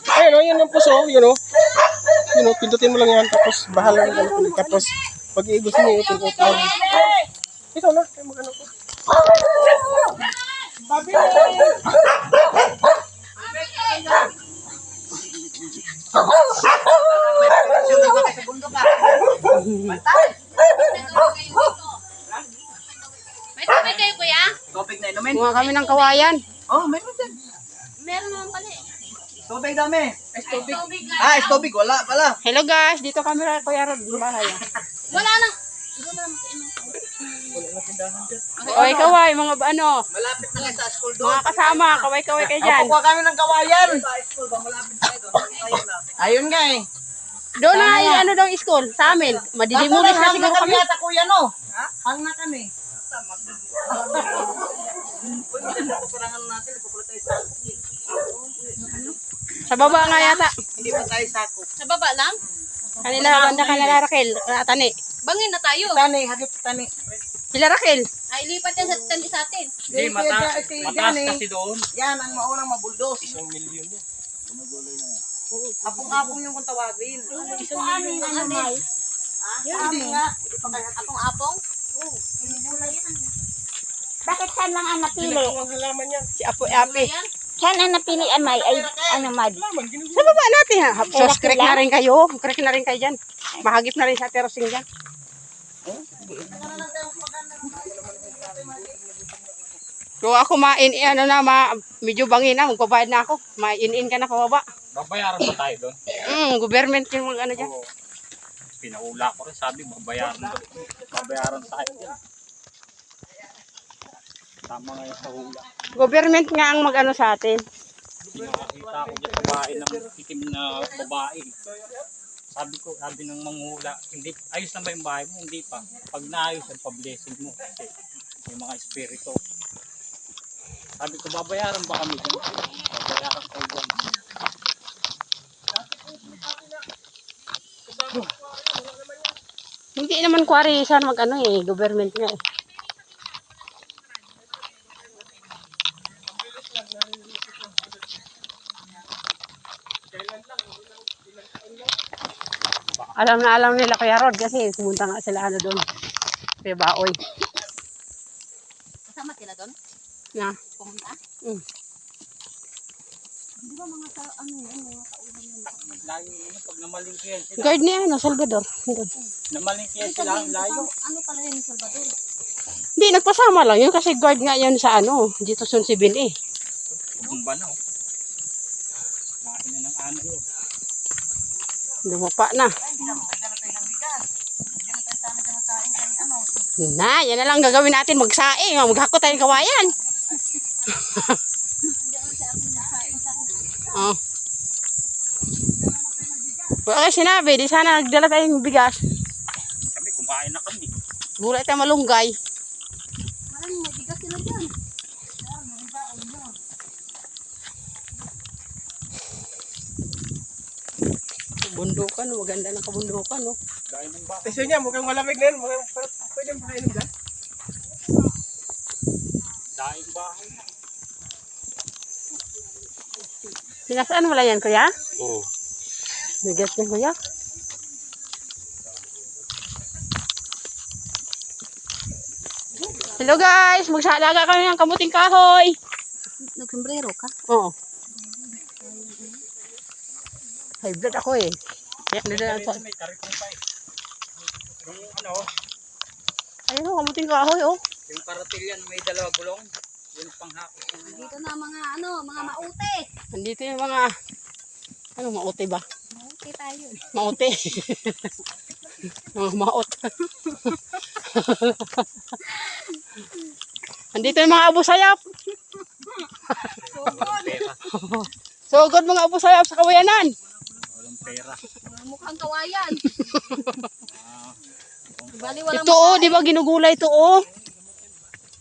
Ayun o, yun yung puso, yun o. Yun o, pindutin mo lang yan, tapos bahala ng ano. Tapos, pag gusto mo, pindutin mo. Ikaw na, ay magano ko. May tubig kayo, kuya? Tubig na inumin. Kuha kami ng kawayan. Oh, meron din. Meron naman pala eh. Tubig dami. Tubig nga. Ah, tubig. Wala pala. Hello guys, dito kami kay Kuya Rod, bahay. Wala na. Wala na makiinom. Kaway kaway, mga ano, Malapit na kayo sa school doon. mga kasama, kaway kaway kayo dyan. Kuha kami ng kawayan. Sa school ba? Malapit na kayo doon. Ayun na. Ayun nga eh. Doon na yung ano daw school, sa amin. Madidimulis na siguro kami kami. yata kuya no. Ha? Hang na kami. Sa baba nga yata. Hindi pa tayo sakop. Sa baba lang? Kanila, banda kanila Raquel, tani. Bangin na tayo. Tani, hagip tani. Sila Raquel. Ay, lipat yan sa atin. Hindi, mataas kasi doon. Yan ang maunang mabuldos. 1 milyon yun. Apong-apong yung kung tawagin. Isang amin na naman. Hindi nga. Apong-apong? Bakit saan lang ang napili? Ang halaman yan. Si Apo Api. Ayan. Saan ang napili amay? Ay, ano, Mad? Sa baba natin ha. Sos, correct na rin kayo. Correct na rin kayo dyan. Mahagip na rin sa terosing dyan. So ako ano na, medyo bangin na, magbabayad na ako. Main-in ka na pababa. Babayaran ba tayo doon? Government yung ano dyan. Oo. Pinaula ko rin, sabi babayaran doon. Babayaran tayo dyan. Tama nga yung sa hula. Government nga ang mag-ano sa atin. Nakakita ko dyan sa bahay ng itim na babae. Sabi ng manghula, hindi, ayos na ba yung bahay mo? Hindi pa. Pag naayos, pa-blessing mo. Kasi may mga espiritu. Sabi ko, babayaran ba kami dyan? Babayaran tayo dyan. Hindi naman kwari saan mag-ano eh, government nga eh. Alam nila Kuya Rod kasi pumunta nga sila ano doon. Kaya Baoy. Kasama sila doon? Na. Pumunta? Di ba mga ano yan, mga kaulan yan? Layo yun, pag namalingkihan sila. Guard ni ano, Salvador. Doon. Namalingkihan sila, ang layo. Ano pala yun, Salvador? Hindi, nagpasama lang yun kasi guard nga yan sa ano, dito Sun Sibin eh. Bumba na, oh. Lain na ng ano yun. Lumapa na. Na, yan na lang gagawin natin, magsaing, maghakot tayong kawayan. Oh. Okay, sinabi, di sana nagdala tayong bigas. Kami, kumain na kami. Gulay tayo malunggay. Maraming may bigas sila dyan. Bundukan, maganda ng kabundukan, no? Dahil ng baka. Tesyo niya, mukhang malamig na yun. Pwede mo pakainom dyan. Dahil bahay na. Sinasaan wala yan, kuya? Oo. Bigas yan, kuya. Hello guys, magsalaga kami ng kamuting kahoy. Nag-sombrero ka? Oo. High blood ako eh. Kaya nadala sa... May karipong pa eh. Yung ano, Ayun o, kamuting kahoy oh. Yung karatilyan may dalawa gulong. Yung panghapos. Dito na mga mga maute. Nandito yung mga... Ano, maute ba? Maute tayo. Maute. Mga maot. Nandito yung mga abusayap. Sugod mga abusayap sa kawayanan. walang pera. Mukhang kawayan. Bali walang Ito oh, di ba ginugulay ito oh.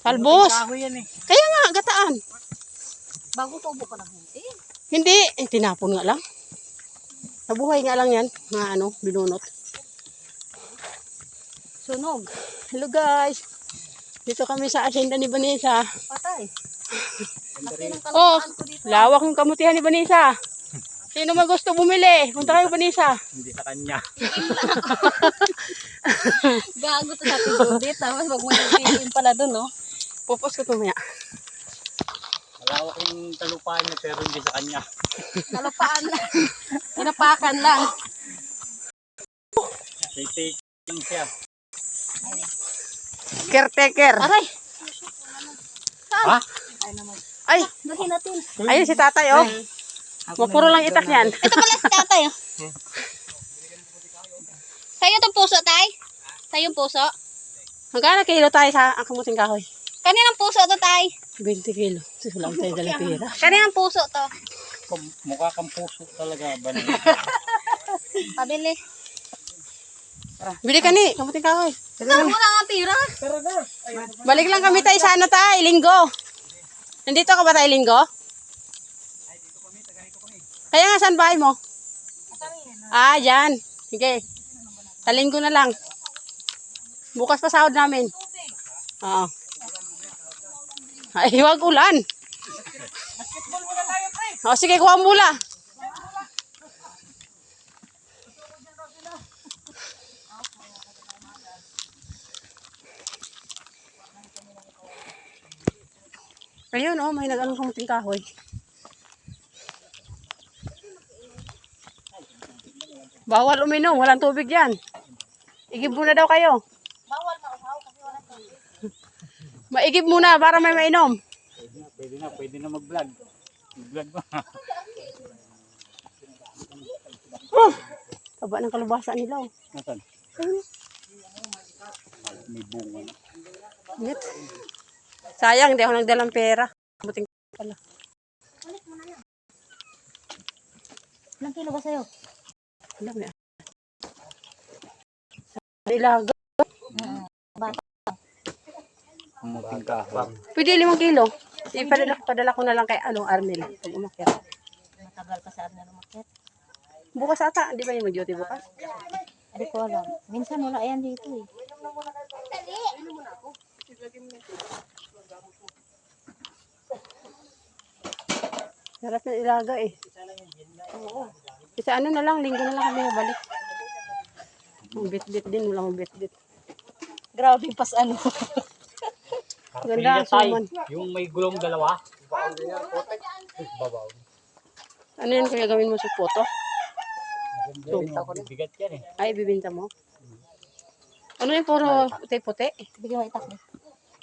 Talbos. Kahoy yan eh. Kaya nga, gataan. bago tubo pa ng hunti. Hindi, tinapon nga lang. Nabuhay nga lang yan, mga ano, binunot. Sunog. Hello guys. Dito kami sa asyenda ni Vanessa. Patay. Oh, lawak ng kamutihan ni Vanessa. Sino man gusto bumili? Punta kayo, Vanessa. Hindi sa kanya. Gago to sa Judith. Tapos wag mo yung pala dun, no? Pupos ko tumaya. Malawak yung talupaan niya pero hindi sa kanya. Nalapaan lang. Pinapakan lang. Taking siya. Caretaker. Aray! Ha? Ay, Dali natin. ayun si tatay, oh. Mapuro lang itak yan. Ito pala si tatay, oh. Sa'yo itong puso, tay? Sa'yo yung puso? Magkano kilo tayo sa ang kamuting kahoy? Kaninang puso to, tay? 20 kilo. Susulang tayo dala pera. Kaninang puso to? Mukha kang puso talaga. Banay. Pabili. Bili ka ni, kamuting kahoy. Wala nga pira. Balik lang kami tayo sa ano tayo, linggo. Nandito ka ba tayo linggo? Kaya nga, saan bahay mo? Ah, dyan. Sige. Sa linggo na lang. Bukas pa sahod namin. Oo. Ay, huwag ulan. O, sige, kuha ang mula. Ayun, oh, may nag-anong kamuting kahoy. Bawal uminom, walang tubig yan. Igib muna daw kayo. Bawal mauhaw kasi walang tubig. Maigib muna para may mainom. Pwede na mag-vlog. Mag-vlog ba? Taba ng kalabasa nila, oh. Nasaan? May bunga. Ngit. Sayang, hindi ako nagdalang pera. Buting pala. Ilang kilo ba sa'yo? Alam mo yan. Ilaga. Muting kahoy. Pwede 5 kilo. Ipadala ko na lang kay Arnel. Pag umakyat. Matagal pa sa amin na lumakit. Bukas ata, di ba yung mag-duty bukas? Hindi ko alam. Minsan wala yan dito, eh. Sarap ng ilaga eh. Oo. Isa ano na lang, linggo na lang kami nabalik. Ang bit-bit din, walang bit-bit. Grabe pas ano. Ganda ang suman. Yung may gulong dalawa. Babaw. Ano yan kaya gawin mo sa photo? Bigat yan eh. Ay, bibinta mo? Ano yung puro puti-puti? Bigyan mo itak mo.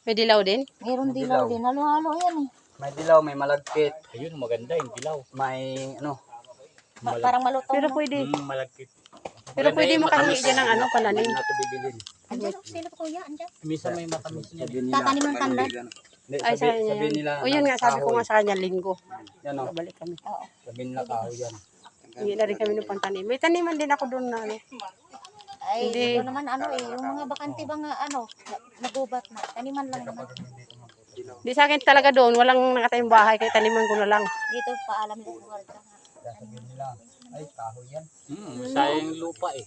May dilaw din? Meron dilaw din. Halo-halo yan, eh. May dilaw, may malagkit, Ayun, maganda yung dilaw. may ano. Parang malutong. Pero no? pwede. Malagkit. Pero pwede mo kasi dyan ng ano, pananim. Hindi na ito bibilin. Andyan, sino po kuya? Andyan. Minsan may matamis niya. Sabihin nila. Tatanim ng tanlad? Hindi, Ay, sa kanya sabihin yan. nila. O yun nga, sabi ko nga sa kanya, linggo. Yan o, Balik kami. sabihin nila kahoy yan. Hindi na rin kami ng pantanim. May taniman din ako doon na ano. Ay, Hindi. ito naman ano eh. Yung mga bakante ba nga ano, nagubat na. Taniman lang naman. Di sa akin talaga doon, walang nakatayong bahay, kaya taniman ko na lang. Dito paalam nila sa warga nga. Kaya sabihin nila, ay kahoy yan. Sayang yung lupa eh.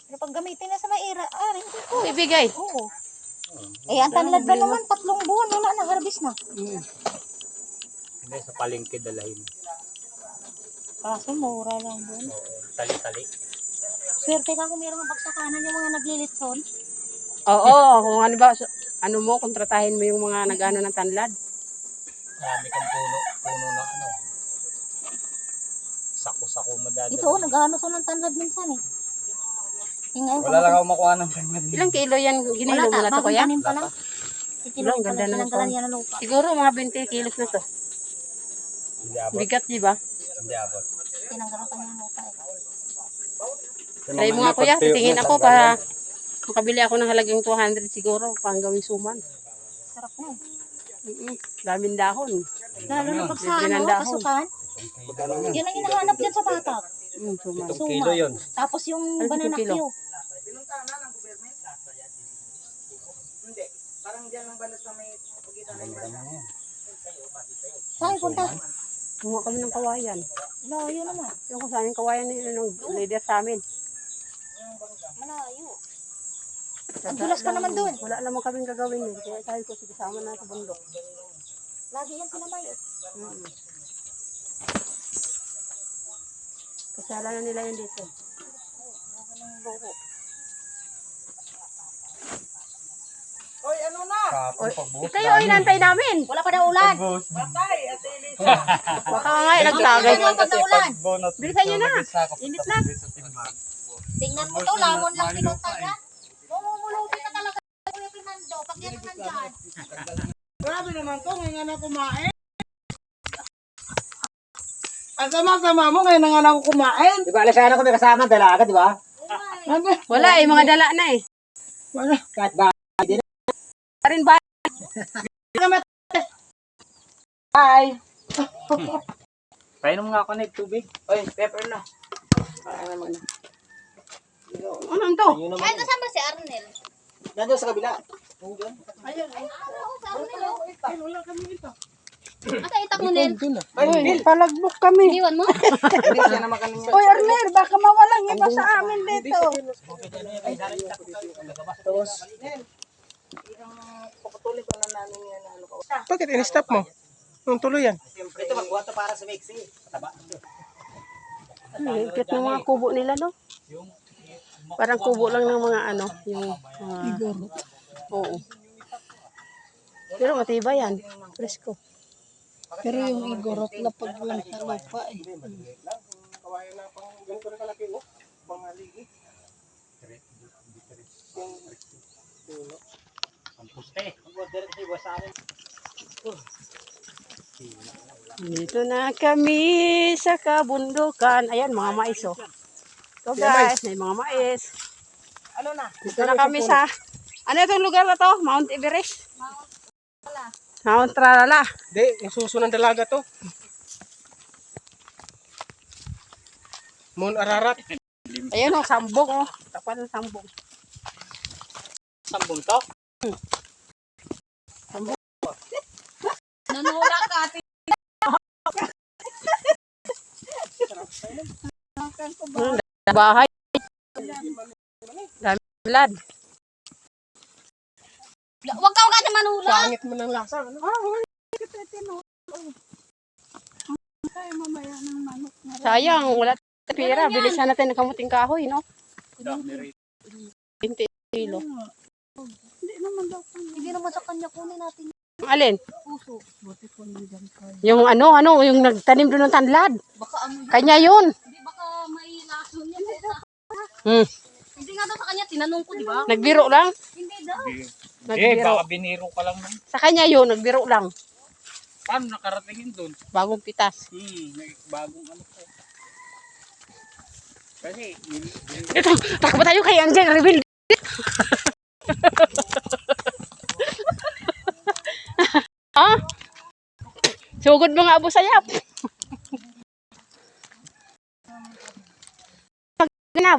Pero pag gamitin na sa maira, rin ko. Ibigay. Oo. Eh, ang tanlad ba naman, 3 buwan, wala na, harvest na. Hindi, sa palengke dalahin. Kaso, mura lang doon. Tali-tali. Swerte ka kung mayroong pagsakanan yung mga naglilitson. Oo, kung ano ba, ano mo, kontratahin mo yung mga nag-ano ng tanlad. Marami kang puno na ano. Sako-sako madadala. Ito, nag-ano to ng tanlad minsan eh. Yung ngayon, Wala lang ako makuha ng pangmad. Ilang kilo yan, ginilo mo na to, bagong kuya? tanim pa lang. Wala, ang ganda naman Tinanggalan to. yan ng lupa. Siguro mga 20 kilos na to. Hindi abot. Bigat, di ba? Hindi abot. Tinanggalan pa niya ng lupa eh. Try mo nga kuya, titingin ako para makabili ako ng halagang 200 siguro, pang gawing suman. Sarap na eh. Daming dahon. Lalo na pag sa Libre ng ano, dahon. kasukan. Yan ang hinahanap dyan sa batak. Suman. 2 kilo yun. Tapos yung Ano, banana 2 kilo? Q. Saan punta? Kumuha kami ng kawayan. Malayo naman. Yung kung saan yung kawayan ng leader sa amin. Malayo. Ang dulas pa naman doon. Wala naman kaming gagawin yun. Kaya sabi ko, sige, sama na sa bundok. Lagi yan sila may. Kasala na nila yun dito. Hoy, ano na? Ito yung inantay namin. Wala pa daw ulan. Patay, Ate Elisa. Baka nga nagtagay. Ano pag naulan? Bilisan nyo na. Init na. Tingnan mo to, lamon lang pinunta yan. Mamumulutin na talaga Kuya Fernando pag yan ang nandyan. Grabe naman to, ngayon nga na kumain. Ang sama-sama mo, ngayon nga na ako kumain. Di ba, alas sana ko may kasama, dalaga, di ba? Ano? Wala eh, mga dala na eh. Wala. Kahit ba, Karin ba? Bye. Painom nga ako na tubig. Oy, pepper na. Ano to? Ay, nasaan ba si Arnel? nandiyan sa kabila. Ano, sa Arnel? Wala kami ito. Ata itak mo, Nel. Uy, palagbok kami. Iniwan mo? Hindi siya naman kanina. Uy, Arnel, baka mawalang iba sa amin dito. Tapos, Pagpatuloy ko na namin yan. Ano ko. bakit in-stop mo? Nung tuloy yan. Ito, magbuhat to para sa mixi. Pataba. Higpit ng mga kubo nila, no? Parang kubo lang ng mga ano, yung mga... Oo. Pero matibay yan. Presko. Pero yung igorot na pag lang sa lupa eh. Kawayan na pang ganito na kalaki mo. Mga ligi. Ang puste. Dito na kami sa kabundukan. Ayan, mga mais, oh. So guys, may mga mais. Ano na? Dito na kami sa... Ano itong lugar na to? Mount Everest? Mount Tralala. Hindi, yung suso ng dalaga to. Moon Ararat. Ayan, oh, sambong, oh. Tapat ng sambong. Sambong to? Nanula ka, ate. Bahay. Dami blood. Huwag ka agad na manula. Pangit mo ng lasa. Ano? Sayang, wala tayong pera. Bilisan natin ng kamuting kahoy, no? Dami rin. 20 kilo. Hindi naman sa kanya kunin natin Ang alin? puso. Yung yung nagtanim doon ng tanlad. Baka ano yun. Kanya yun. Hindi baka may lason yan. Hindi nga daw sa kanya, tinanong ko, di ba? Nagbiro lang. Hindi daw. Eh, baka biniro ka lang nun. Sa kanya yun, nagbiro lang. Paano nakarating yun doon? Bagong pitas. May bagong ano ko. Kasi, Ito, takbo tayo kay Angel Reveal. Ha? Sugod mo nga Abu Sayap. Pag na,